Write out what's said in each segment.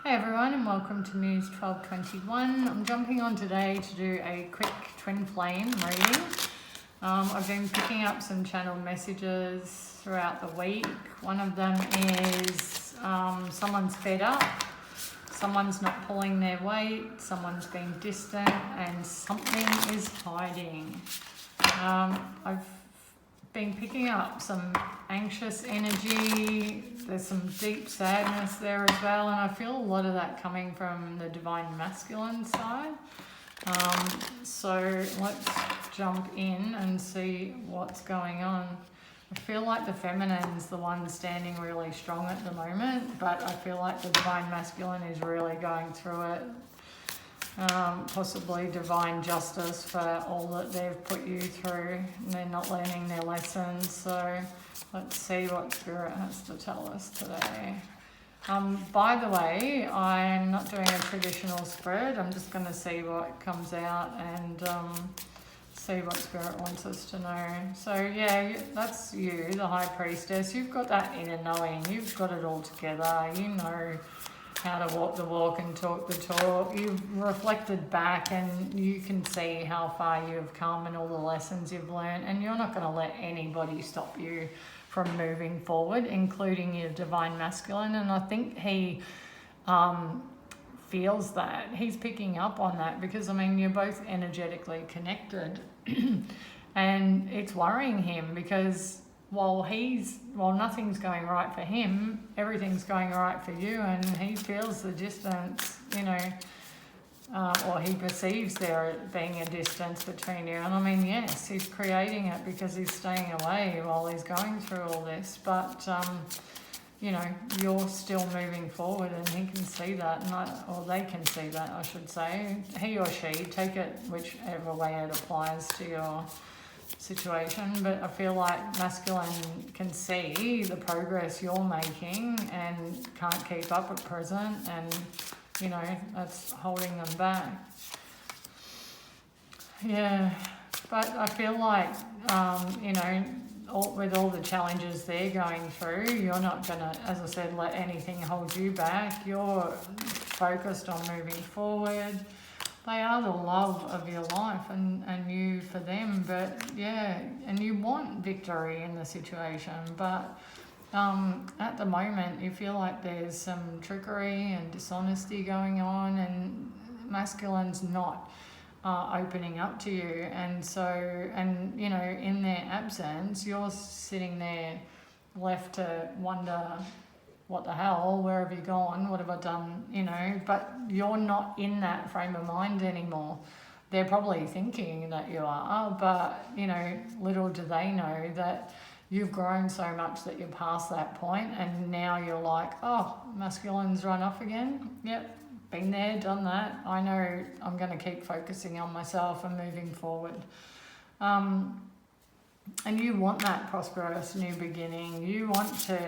Hi everyone and welcome to Muse 1221. I'm jumping on today to do a quick twin flame reading. I've been picking up some channeled messages throughout the week. One of them is someone's fed up, someone's not pulling their weight, someone's been distant and something is hiding. I've been picking up some anxious energy. There's some deep sadness there as well, and I feel a lot of that coming from the divine masculine side. So let's jump in and see what's going on. I feel like the feminine's the one standing really strong at the moment, but I feel like the divine masculine is really going through it. Possibly divine justice for all that they've put you through and they're not learning their lessons. So let's see what Spirit has to tell us today. By the way, I'm not doing a traditional spread. I'm just going to see what comes out and see what Spirit wants us to know. So yeah, that's you, the High Priestess. You've got that inner knowing. You've got it all together. You know how to walk the walk and talk the talk. You've reflected back and you can see how far you've come and all the lessons you've learned, and you're not going to let anybody stop you from moving forward, including your divine masculine. And I think he feels that. He's picking up on that because, I mean, you're both energetically connected and it's worrying him because while nothing's going right for him, everything's going right for you, and he feels the distance, you know, or he perceives there being a distance between you. And I mean, yes, he's creating it because he's staying away while he's going through all this, but you know, you're still moving forward and he can see that, or they can see that, I should say. He or she, take it whichever way it applies to your situation, but I feel like masculine can see the progress you're making and can't keep up at present, and you know, that's holding them back. Yeah, but I feel like you know, with all the challenges they're going through, you're not gonna, as I said, let anything hold you back. You're focused on moving forward. They are the love of your life and you for them, but yeah, and you want victory in the situation, but at the moment you feel like there's some trickery and dishonesty going on, and masculine's not opening up to you, and so, and you know, in their absence you're sitting there left to wonder, what the hell, where have you gone, what have I done, you know, but you're not in that frame of mind anymore. They're probably thinking that you are, but you know, little do they know that you've grown so much that you're past that point, and now you're like, oh, masculine's run off again. Yep, been there, done that. I know I'm going to keep focusing on myself and moving forward. And you want that prosperous new beginning. You want to,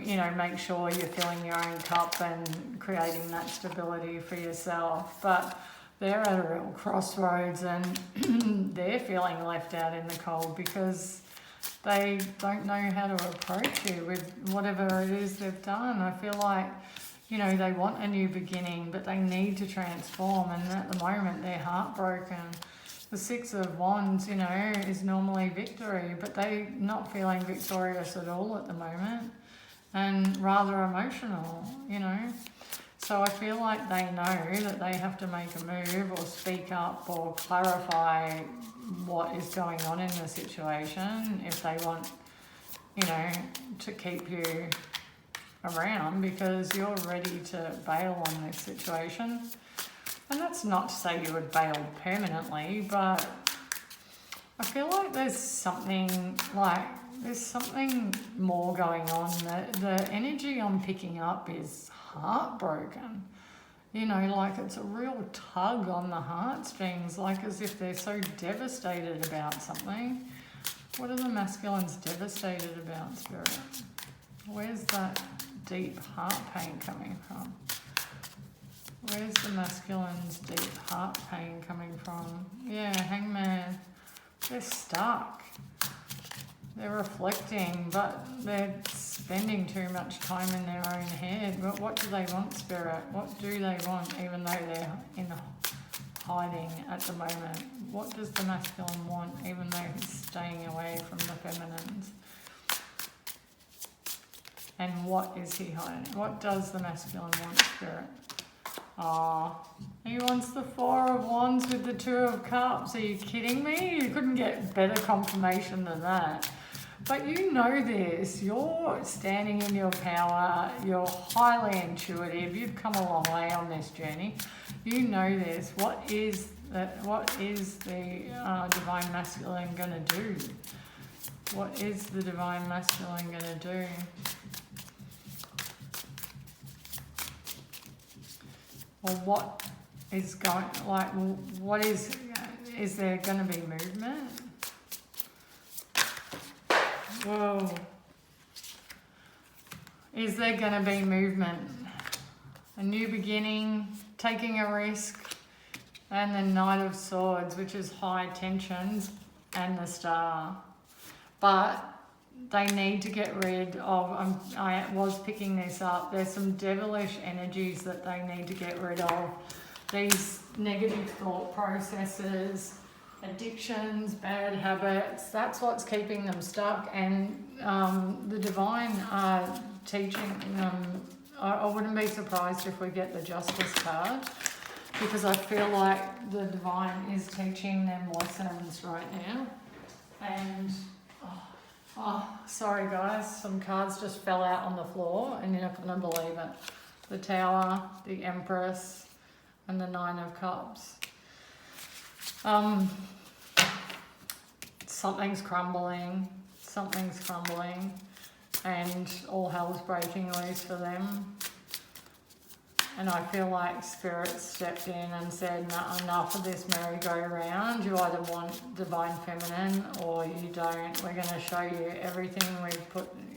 you know, make sure you're filling your own cup and creating that stability for yourself. But they're at a real crossroads and they're feeling left out in the cold because they don't know how to approach you with whatever it is they've done. I feel like, you know, they want a new beginning, but they need to transform, and at the moment they're heartbroken. The Six of Wands, you know, is normally victory, but they're not feeling victorious at all at the moment, and rather emotional, you know. So I feel like they know that they have to make a move or speak up or clarify what is going on in the situation if they want, you know, to keep you around, because you're ready to bail on this situation. And that's not to say you would bail permanently, but I feel like there's something more going on. The energy I'm picking up is heartbroken. You know, like it's a real tug on the heartstrings, like as if they're so devastated about something. What are the masculines devastated about, Spirit? Where's that deep heart pain coming from? Where's the masculine's deep heart pain coming from? Yeah, Hangman. They're stuck. They're reflecting, but they're spending too much time in their own head. What do they want, Spirit? What do they want, even though they're in hiding at the moment? What does the masculine want, even though he's staying away from the feminines? And what is he hiding? What does the masculine want, Spirit? He wants the Four of Wands with the Two of Cups. Are you kidding me? You couldn't get better confirmation than that. But you know this. You're standing in your power. You're highly intuitive. You've come a long way on this journey. You know this. What is the divine masculine going to do? What is the divine masculine going to do? Or what is going, like, what is there going to be movement? Whoa. Is there going to be movement? A new beginning, taking a risk, and the Knight of Swords, which is high tensions, and the Star. But they need to get rid of, I was picking this up, there's some devilish energies that they need to get rid of. These negative thought processes, addictions, bad habits, that's what's keeping them stuck. And the divine teaching, I wouldn't be surprised if we get the Justice card, because I feel like the divine is teaching them lessons right now. And sorry guys, some cards just fell out on the floor and you're not going to believe it. The Tower, the Empress, and the Nine of Cups. Something's crumbling, and all hell's breaking loose for them. And I feel like Spirit stepped in and said, nah, enough of this merry-go-round. You either want divine feminine or you don't. We're going to show you everything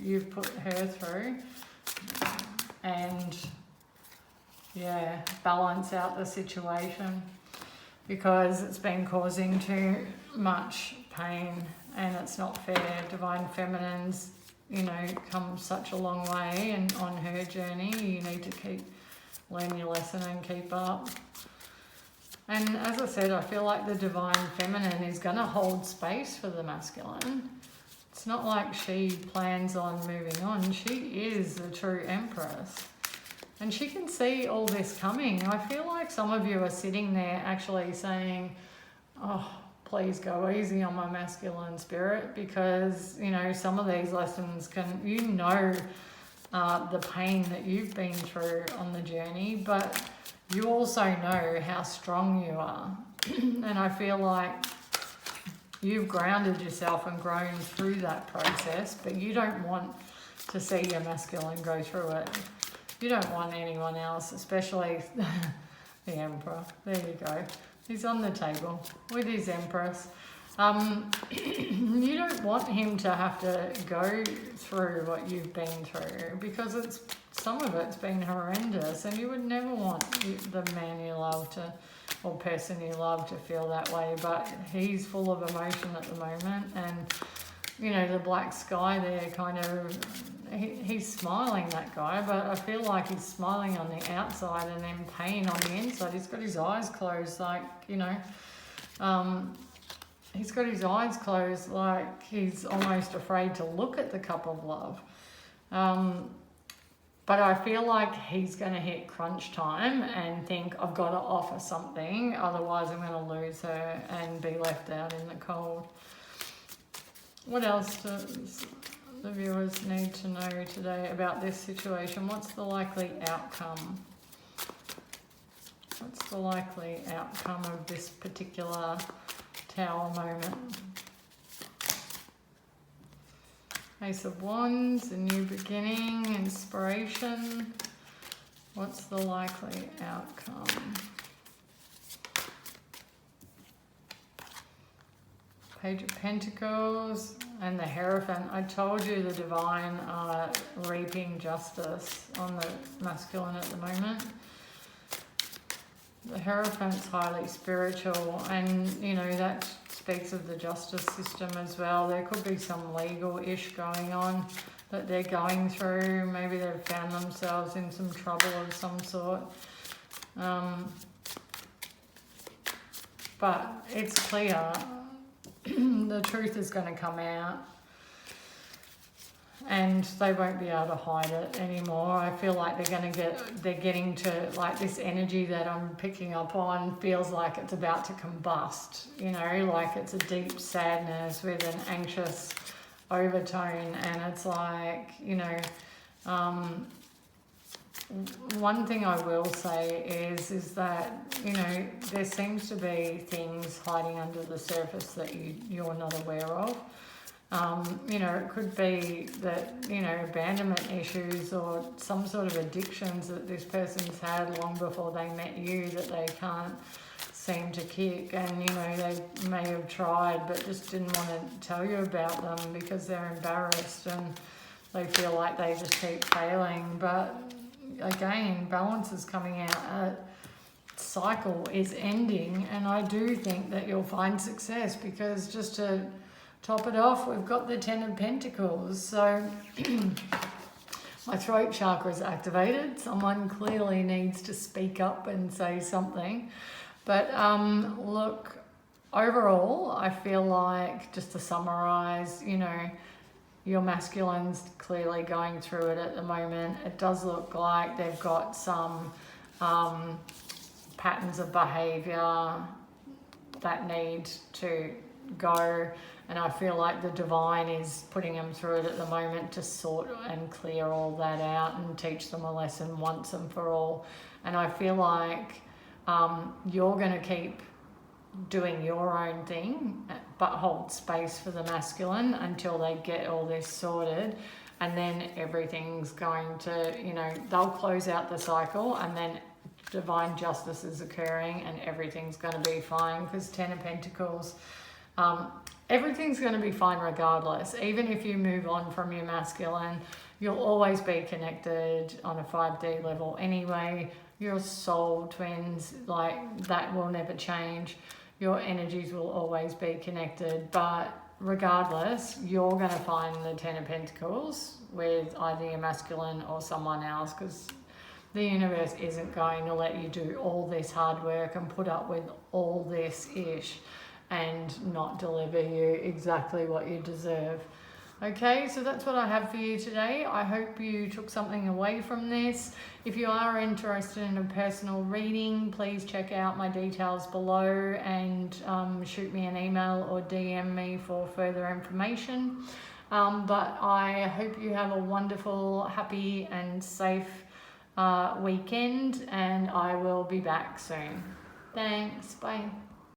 you've put her through. And yeah, balance out the situation, because it's been causing too much pain and it's not fair. Divine feminine's, come such a long way, and on her journey you need to learn your lesson and keep up. And as I said, I feel like the divine feminine is going to hold space for the masculine. It's not like she plans on moving on. She is the true Empress. And she can see all this coming. I feel like some of you are sitting there actually saying, oh, please go easy on my masculine spirit, because, some of these lessons can, the pain that you've been through on the journey, but you also know how strong you are. And I feel like you've grounded yourself and grown through that process, but you don't want to see your masculine go through it. You don't want anyone else, especially the Emperor. There you go. He's on the table with his Empress. You don't want him to have to go through what you've been through, because some of it's been horrendous, and you would never want the man you love or person you love to feel that way. But he's full of emotion at the moment, and the black sky there kind of, he's smiling, that guy, but I feel like he's smiling on the outside and then pain on the inside. He's got his eyes closed, he's got his eyes closed like he's almost afraid to look at the cup of love. But I feel like he's going to hit crunch time and think, I've got to offer something, otherwise I'm going to lose her and be left out in the cold. What else does the viewers need to know today about this situation? What's the likely outcome? What's the likely outcome of this particular Tower moment? Ace of Wands, a new beginning, inspiration. What's the likely outcome? Page of Pentacles and the Hierophant. I told you the divine are reaping justice on the masculine at the moment. The Hierophant's highly spiritual, and that speaks of the justice system as well. There could be some legal-ish going on. that they're going through. Maybe they've found themselves in some trouble of some sort. But it's clear the truth is going to come out, and they won't be able to hide it anymore. I feel like they're getting to, like, this energy that I'm picking up on feels like it's about to combust, you know, like it's a deep sadness with an anxious overtone. And it's like, you know, one thing I will say is that, you know, there seems to be things hiding under the surface that you're not aware of. You know, it could be that, you know, abandonment issues or some sort of addictions that this person's had long before they met you that they can't seem to kick. And, you know, they may have tried but just didn't want to tell you about them because they're embarrassed and they feel like they just keep failing. But again, balance is coming out. A cycle is ending, and I do think that you'll find success, because just to top it off, we've got the Ten of Pentacles. So my throat chakra is activated. Someone clearly needs to speak up and say something. But look, overall, I feel like, just to summarize, you know, your masculine's clearly going through it at the moment. It does look like they've got some patterns of behavior that need to go. And I feel like the divine is putting them through it at the moment to sort and clear all that out and teach them a lesson once and for all. And I feel like you're going to keep doing your own thing, but hold space for the masculine until they get all this sorted. And then everything's going to, you know, they'll close out the cycle, and then divine justice is occurring and everything's going to be fine. Because Ten of Pentacles, everything's going to be fine regardless. Even if you move on from your masculine, you'll always be connected on a 5D level anyway. You're soul twins, like that will never change. Your energies will always be connected. But regardless, you're going to find the Ten of Pentacles with either your masculine or someone else, because the universe isn't going to let you do all this hard work and put up with all this ish and not deliver you exactly what you deserve. Okay, so that's what I have for you today. I hope you took something away from this. If you are interested in a personal reading, please check out my details below and shoot me an email or DM me for further information. But I hope you have a wonderful, happy and safe weekend, and I will be back soon. Thanks, bye.